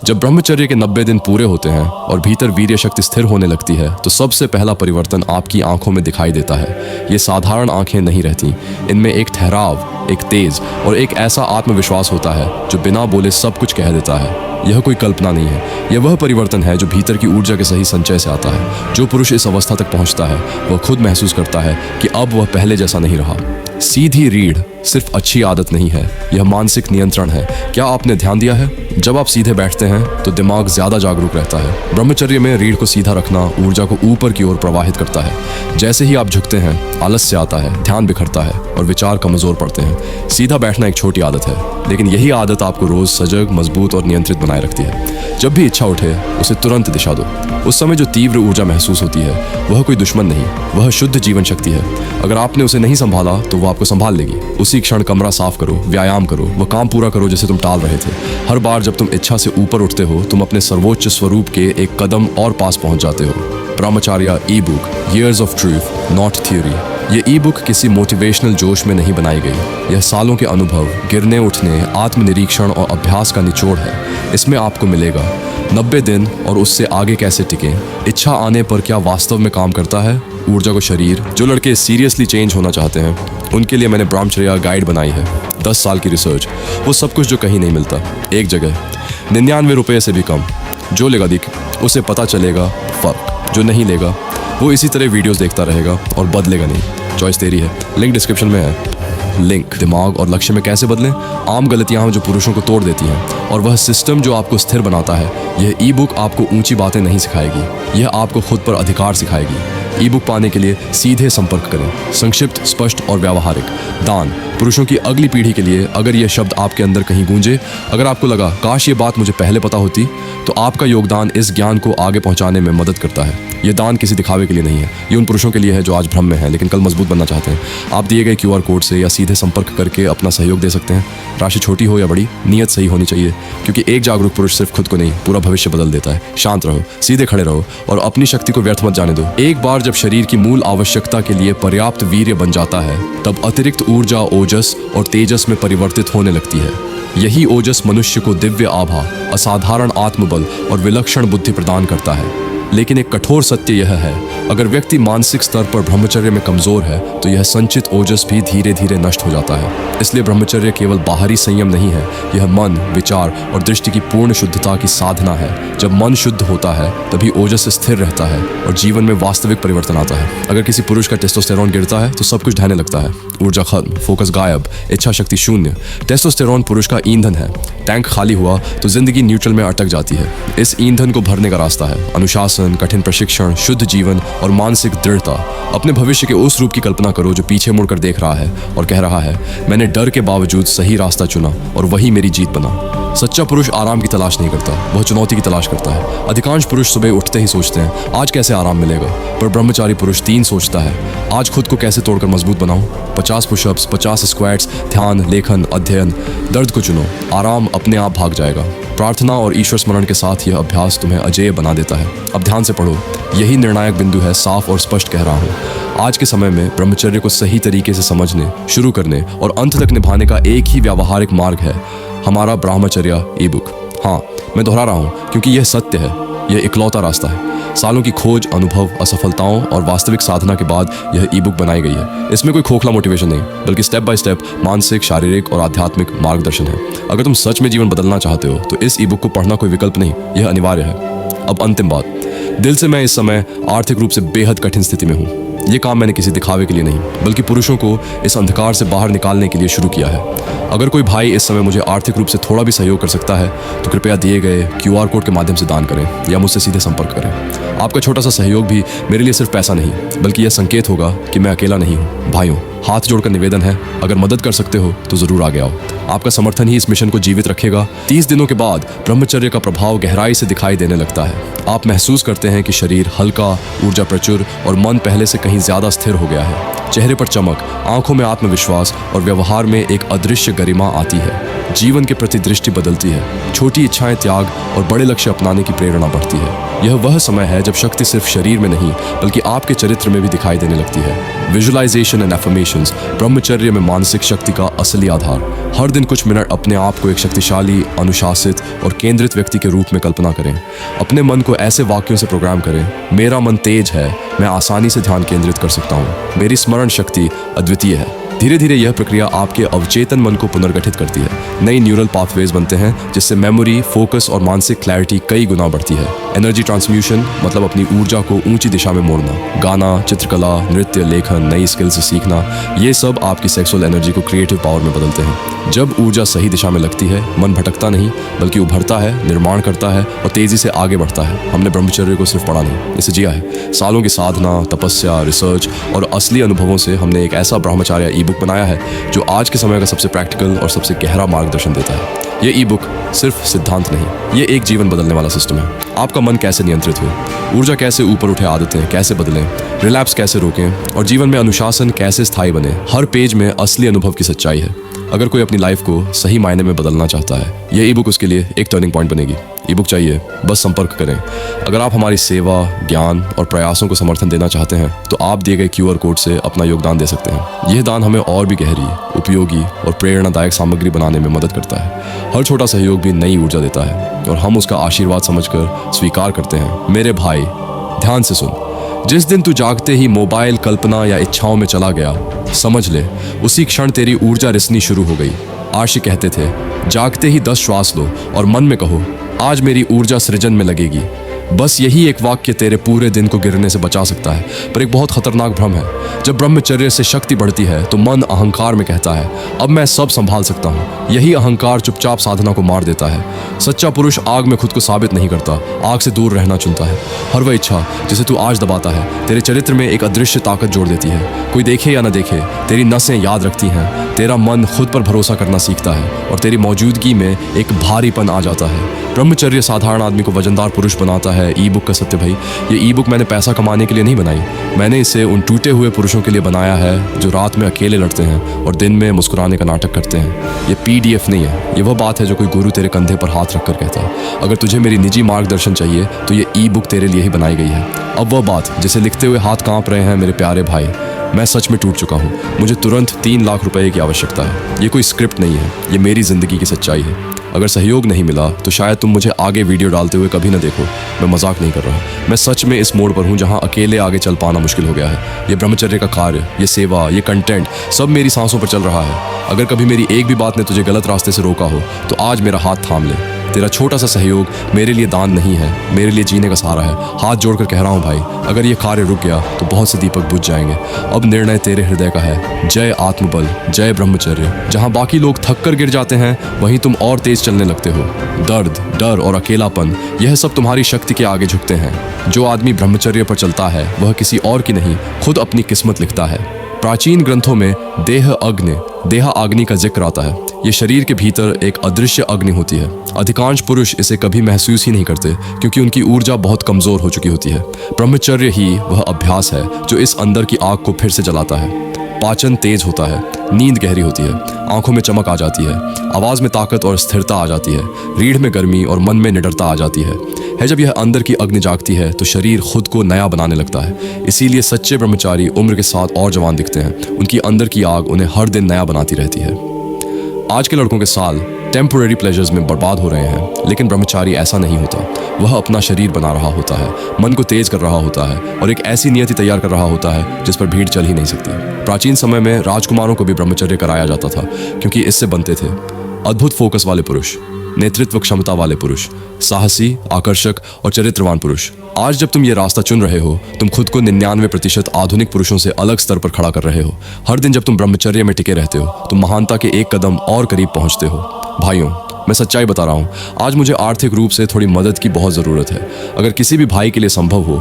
जब ब्रह्मचर्य के 90 दिन पूरे होते हैं और भीतर वीर्य शक्ति स्थिर होने लगती है तो सबसे पहला परिवर्तन आपकी आंखों में दिखाई देता है। ये साधारण आंखें नहीं रहती, इनमें एक ठहराव, एक तेज और एक ऐसा आत्मविश्वास होता है जो बिना बोले सब कुछ कह देता है। यह कोई कल्पना नहीं है, यह वह परिवर्तन है जो भीतर की ऊर्जा के सही संचय से आता है। जो पुरुष इस अवस्था तक पहुंचता है वह खुद महसूस करता है कि अब वह पहले जैसा नहीं रहा। सीधी रीढ़ सिर्फ अच्छी आदत नहीं है, यह मानसिक नियंत्रण है। क्या आपने ध्यान दिया है? जब आप सीधे बैठते हैं तो दिमाग ज्यादा जागरूक रहता है। ब्रह्मचर्य में रीढ़ को सीधा रखना ऊर्जा को ऊपर की ओर प्रवाहित करता है। जैसे ही आप झुकते हैं, आलस्य आता है, ध्यान बिखरता है और विचार कमजोर पड़ते हैं। सीधा बैठना एक छोटी आदत है, लेकिन यही आदत आपको रोज सजग, मजबूत और नियंत्रित बनाए रखती है। जब भी इच्छा उठे उसे तुरंत दिशा दो। उस समय जो तीव्र ऊर्जा महसूस होती है वह कोई दुश्मन नहीं, वह शुद्ध जीवन शक्ति है। अगर आपने उसे नहीं संभाला तो वह आपको संभाल लेगी। उसी क्षण कमरा साफ करो, व्यायाम करो, वह काम पूरा करो जिसे तुम टाल रहे थे। हर बार जब तुम इच्छा से ऊपर उठते हो तुम अपने सर्वोच्च स्वरूप के एक कदम और पास पहुंच जाते हो। ब्रह्मचर्य ई book, Years of Truth, Not Theory। ये ई बुक किसी मोटिवेशनल जोश में नहीं बनाई गई, यह सालों के अनुभव, गिरने उठने, आत्मनिरीक्षण और अभ्यास का निचोड़ है। इसमें आपको मिलेगा 90 दिन और उससे आगे कैसे टिकें, इच्छा आने पर क्या वास्तव में काम करता है, ऊर्जा को शरीर। जो लड़के सीरियसली चेंज होना चाहते हैं उनके लिए मैंने ब्रह्मचर्य गाइड बनाई है। 10 साल की रिसर्च, वो सब कुछ जो कहीं नहीं मिलता, एक जगह। 99 रुपये से भी कम। जो लेगा दिख उसे पता चलेगा फर्क, जो नहीं लेगा वो इसी तरह वीडियोस देखता रहेगा और बदलेगा नहीं। चॉइस तेरी है, लिंक डिस्क्रिप्शन में है। लिंक। दिमाग और लक्ष्य में कैसे बदलें? आम गलतियां जो पुरुषों को तोड़ देती हैं और वह सिस्टम जो आपको स्थिर बनाता है। यह ई बुक आपको ऊंची बातें नहीं सिखाएगी, यह आपको खुद पर अधिकार सिखाएगी। ई बुक पाने के लिए सीधे संपर्क करें। संक्षिप्त, स्पष्ट और व्यावहारिक। दान। पुरुषों की अगली पीढ़ी के लिए अगर यह शब्द आपके अंदर कहीं गूंजे, अगर आपको लगा काश ये बात मुझे पहले पता होती, तो आपका योगदान इस ज्ञान को आगे पहुंचाने में मदद करता है। ये दान किसी दिखावे के लिए नहीं है, ये उन पुरुषों के लिए है जो आज भ्रम में हैं लेकिन कल मजबूत बनना चाहते हैं। आप दिए गए QR कोड से या सीधे संपर्क करके अपना सहयोग दे सकते हैं। राशि छोटी हो या बड़ी, नियत सही होनी चाहिए, क्योंकि एक जागरूक पुरुष सिर्फ खुद को नहीं पूरा भविष्य बदल देता है। शांत रहो, सीधे खड़े रहो और अपनी शक्ति को व्यर्थ मत जाने दो। एक बार जब शरीर की मूल आवश्यकता के लिए पर्याप्त वीर्य बन जाता है तब अतिरिक्त ऊर्जा ओजस और तेजस में परिवर्तित होने लगती है। यही ओजस मनुष्य को दिव्य आभा, असाधारण आत्मबल और विलक्षण बुद्धि प्रदान करता है। लेकिन एक कठोर सत्य यह है, अगर व्यक्ति मानसिक स्तर पर ब्रह्मचर्य में कमजोर है तो यह संचित ओजस भी धीरे धीरे नष्ट हो जाता है। इसलिए ब्रह्मचर्य केवल बाहरी संयम नहीं है, यह मन, विचार और दृष्टि की पूर्ण शुद्धता की साधना है। जब मन शुद्ध होता है तभी ओजस स्थिर रहता है और जीवन में वास्तविक परिवर्तन आता है। अगर किसी पुरुष का टेस्टोस्टेरोन गिरता है तो सब कुछ ढहने लगता है। ऊर्जा खत्म, फोकस गायब, इच्छा शक्ति शून्य। टेस्टोस्टेरोन पुरुष का ईंधन है। टैंक खाली हुआ तो जिंदगी न्यूट्रल में अटक जाती है। इस ईंधन को भरने का रास्ता है अनुशासन, कठिन प्रशिक्षण, शुद्ध जीवन और मानसिक दृढ़ता। अपने भविष्य के उस रूप की कल्पना करो जो पीछे मुड़कर देख रहा है और कह रहा है, मैंने डर के बावजूद सही रास्ता चुना और वही मेरी जीत बना। सच्चा पुरुष आराम की तलाश नहीं करता, वह चुनौती की तलाश करता है। अधिकांश पुरुष सुबह उठते ही सोचते हैं आज कैसे आराम मिलेगा, पर ब्रह्मचारी पुरुष 3 सोचता है, आज खुद को कैसे तोड़कर मजबूत बनाऊं। 50 पुशअप्स, 50 स्क्वाट्स, ध्यान, लेखन, अध्ययन। दर्द को चुनो, आराम अपने आप भाग जाएगा। प्रार्थना और ईश्वर स्मरण के साथ यह अभ्यास तुम्हें अजेय बना देता है। अब ध्यान से पढ़ो, यही निर्णायक बिंदु है, साफ और स्पष्ट कह रहा हूँ। आज के समय में ब्रह्मचर्य को सही तरीके से समझने, शुरू करने और अंत तक निभाने का एक ही व्यावहारिक मार्ग है, हमारा ब्रह्मचर्य ई बुक। हाँ, मैं दोहरा रहा हूँ क्योंकि यह सत्य है, यह इकलौता रास्ता है। सालों की खोज, अनुभव, असफलताओं और वास्तविक साधना के बाद यह ई बुक बनाई गई है। इसमें कोई खोखला मोटिवेशन नहीं, बल्कि स्टेप बाय स्टेप मानसिक, शारीरिक और आध्यात्मिक मार्गदर्शन है। अगर तुम सच में जीवन बदलना चाहते हो तो इस ई बुक को पढ़ना कोई विकल्प नहीं, यह अनिवार्य है। अब अंतिम बात, दिल से मैं इस समय आर्थिक रूप से बेहद कठिन स्थिति में हूँ। ये काम मैंने किसी दिखावे के लिए नहीं, बल्कि पुरुषों को इस अंधकार से बाहर निकालने के लिए शुरू किया है। अगर कोई भाई इस समय मुझे आर्थिक रूप से थोड़ा भी सहयोग कर सकता है तो कृपया दिए गए QR कोड के माध्यम से दान करें या मुझसे सीधे संपर्क करें। आपका छोटा सा सहयोग भी मेरे लिए सिर्फ पैसा नहीं, बल्कि यह संकेत होगा कि मैं अकेला नहीं हूँ। भाइयों, हाथ जोड़कर निवेदन है, अगर मदद कर सकते हो तो जरूर आगे आओ। आपका समर्थन ही इस मिशन को जीवित रखेगा। 30 दिनों के बाद ब्रह्मचर्य का प्रभाव गहराई से दिखाई देने लगता है। आप महसूस करते हैं कि शरीर हल्का, ऊर्जा प्रचुर और मन पहले से कहीं ज्यादा स्थिर हो गया है। चेहरे पर चमक, आंखों में आत्मविश्वास और व्यवहार में एक अदृश्य गरिमा आती है। जीवन के प्रति दृष्टि बदलती है, छोटी इच्छाएं त्याग और बड़े लक्ष्य अपनाने की प्रेरणा बढ़ती है। यह वह समय है जब शक्ति सिर्फ शरीर में नहीं बल्कि आपके चरित्र में भी दिखाई देने लगती है। विजुअलाइजेशन एंड एफर्मेशंस ब्रह्मचर्य में मानसिक शक्ति का असली आधार। हर दिन कुछ मिनट अपने आप को एक शक्तिशाली, अनुशासित और केंद्रित व्यक्ति के रूप में कल्पना करें। अपने मन को ऐसे वाक्यों से प्रोग्राम करें, मेरा मन तेज है, मैं आसानी से ध्यान केंद्रित कर सकता हूँ, मेरी स्मरण शक्ति अद्वितीय है। धीरे धीरे यह प्रक्रिया आपके अवचेतन मन को पुनर्गठित करती है। नई न्यूरल पाथवेज बनते हैं जिससे मेमोरी, फोकस और मानसिक क्लैरिटी कई गुना बढ़ती है। एनर्जी ट्रांसम्यूशन मतलब अपनी ऊर्जा को ऊंची दिशा में मोड़ना। गाना, चित्रकला, नृत्य, लेखन, नई स्किल से सीखना, ये सब आपकी सेक्सुअल एनर्जी को क्रिएटिव पावर में बदलते हैं। जब ऊर्जा सही दिशा में लगती है, मन भटकता नहीं बल्कि उभरता है, निर्माण करता है और तेजी से आगे बढ़ता है। हमने ब्रह्मचर्य को सिर्फ पढ़ा नहीं, इसे जिया है। सालों की साधना, तपस्या, रिसर्च और असली अनुभवों से हमने एक ऐसा ब्रह्मचर्य ई बुक बनाया है जो आज के समय का सबसे प्रैक्टिकल और सबसे गहरा मार्गदर्शन देता है। ये ई बुक सिर्फ सिद्धांत नहीं, ये एक जीवन बदलने वाला सिस्टम है। आपका मन कैसे नियंत्रित हो, ऊर्जा कैसे ऊपर उठे, आदतें कैसे बदलें, रिलैप्स कैसे रोकें और जीवन में अनुशासन कैसे स्थायी बने। हर पेज में असली अनुभव की सच्चाई है। अगर कोई अपनी लाइफ को सही मायने में बदलना चाहता है, यह ई बुक उसके लिए एक टर्निंग पॉइंट बनेगी। ई बुक चाहिए, बस संपर्क करें। अगर आप हमारी सेवा, ज्ञान और प्रयासों को समर्थन देना चाहते हैं तो आप दिए गए QR कोड से अपना योगदान दे सकते हैं। यह दान हमें और भी गहरी, उपयोगी और प्रेरणादायक सामग्री बनाने में मदद करता है। हर छोटा सहयोग भी नई ऊर्जा देता है और हम उसका आशीर्वाद समझकर स्वीकार करते हैं। मेरे भाई, ध्यान से सुन। जिस दिन तू जागते ही मोबाइल, कल्पना या इच्छाओं में चला गया, समझ ले उसी क्षण तेरी ऊर्जा रिसनी शुरू हो गई। आशी कहते थे, जागते ही 10 श्वास लो और मन में कहो, आज मेरी ऊर्जा सृजन में लगेगी। बस यही एक वाक्य तेरे पूरे दिन को गिरने से बचा सकता है। पर एक बहुत खतरनाक भ्रम है। जब ब्रह्मचर्य से शक्ति बढ़ती है तो मन अहंकार में कहता है, अब मैं सब संभाल सकता हूँ। यही अहंकार चुपचाप साधना को मार देता है। सच्चा पुरुष आग में खुद को साबित नहीं करता, आग से दूर रहना चुनता है। हर वह इच्छा जिसे तू आज दबाता है तेरे चरित्र में एक अदृश्य ताकत जोड़ देती है। कोई देखे या न देखे, तेरी नसें याद रखती हैं। तेरा मन खुद पर भरोसा करना सीखता है और तेरी मौजूदगी में एक भारीपन आ जाता है। ब्रह्मचर्य साधारण आदमी को वजनदार पुरुष बनाता है। ई बुक का सत्य भाई, ये ई बुक मैंने पैसा कमाने के लिए नहीं बनाई। मैंने इसे उन टूटे हुए पुरुषों के लिए बनाया है जो रात में अकेले लड़ते हैं और दिन में मुस्कुराने का नाटक करते हैं। ये PDF नहीं है, ये वह बात है जो कोई गुरु तेरे कंधे पर हाथ रखकर कहता है। अगर तुझे मेरी निजी मार्गदर्शन चाहिए तो ये ई बुक तेरे लिए ही बनाई गई है। अब वह बात जिसे लिखते हुए हाथ कांप रहे हैं मेरे प्यारे भाई, मैं सच में टूट चुका हूँ। मुझे तुरंत 3 लाख रुपए की आवश्यकता है। ये कोई स्क्रिप्ट नहीं है, ये मेरी जिंदगी की सच्चाई है। अगर सहयोग नहीं मिला तो शायद तुम मुझे आगे वीडियो डालते हुए कभी न देखो। मैं मजाक नहीं कर रहा, मैं सच में इस मोड़ पर हूँ जहाँ अकेले आगे चल पाना मुश्किल हो गया है। ये ब्रह्मचर्य का कार्य, ये सेवा, ये कंटेंट सब मेरी सांसों पर चल रहा है। अगर कभी मेरी एक भी बात ने तुझे गलत रास्ते से रोका हो तो आज मेरा हाथ थाम ले। तेरा छोटा सा सहयोग मेरे लिए दान नहीं है, मेरे लिए जीने का सहारा है। हाथ जोड़कर कह रहा हूँ भाई, अगर ये कार्य रुक गया तो बहुत से दीपक बुझ जाएंगे। अब निर्णय तेरे हृदय का है। जय आत्मबल, जय ब्रह्मचर्य। जहाँ बाकी लोग थक कर गिर जाते हैं वहीं तुम और तेज चलने लगते हो। दर्द, डर और अकेलापन, यह सब तुम्हारी शक्ति के आगे झुकते हैं। जो आदमी ब्रह्मचर्य पर चलता है वह किसी और की नहीं, खुद अपनी किस्मत लिखता है। प्राचीन ग्रंथों में देह अग्नि का जिक्र आता है। ये शरीर के भीतर एक अदृश्य अग्नि होती है। अधिकांश पुरुष इसे कभी महसूस ही नहीं करते क्योंकि उनकी ऊर्जा बहुत कमजोर हो चुकी होती है। ब्रह्मचर्य ही वह अभ्यास है जो इस अंदर की आग को फिर से जलाता है। पाचन तेज होता है, नींद गहरी होती है, आंखों में चमक आ जाती है, आवाज में ताकत और स्थिरता आ जाती है, रीढ़ में गर्मी और मन में निडरता आ जाती है। जब यह अंदर की अग्नि जागती है तो शरीर खुद को नया बनाने लगता है। इसीलिए सच्चे ब्रह्मचारी उम्र के साथ और जवान दिखते हैं। उनकी अंदर की आग उन्हें हर दिन नया बनाती रहती है। आज के लड़कों के साल टेम्पोररी प्लेजर्स में बर्बाद हो रहे हैं, लेकिन ब्रह्मचारी ऐसा नहीं होता। वह अपना शरीर बना रहा होता है, मन को तेज कर रहा होता है और एक ऐसी नियति तैयार कर रहा होता है जिस पर भीड़ चल ही नहीं सकती। प्राचीन समय में राजकुमारों को भी ब्रह्मचर्य कराया जाता था क्योंकि इससे बनते थे अद्भुत फोकस वाले पुरुष, नेतृत्व क्षमता वाले पुरुष, साहसी, आकर्षक और चरित्रवान पुरुष। आज जब तुम ये रास्ता चुन रहे हो, तुम खुद को 99% आधुनिक पुरुषों से अलग स्तर पर खड़ा कर रहे हो। हर दिन जब तुम ब्रह्मचर्य में टिके रहते हो, तुम महानता के एक कदम और करीब पहुंचते हो। भाइयों, मैं सच्चाई बता रहा हूँ, आज मुझे आर्थिक रूप से थोड़ी मदद की बहुत ज़रूरत है। अगर किसी भी भाई के लिए संभव हो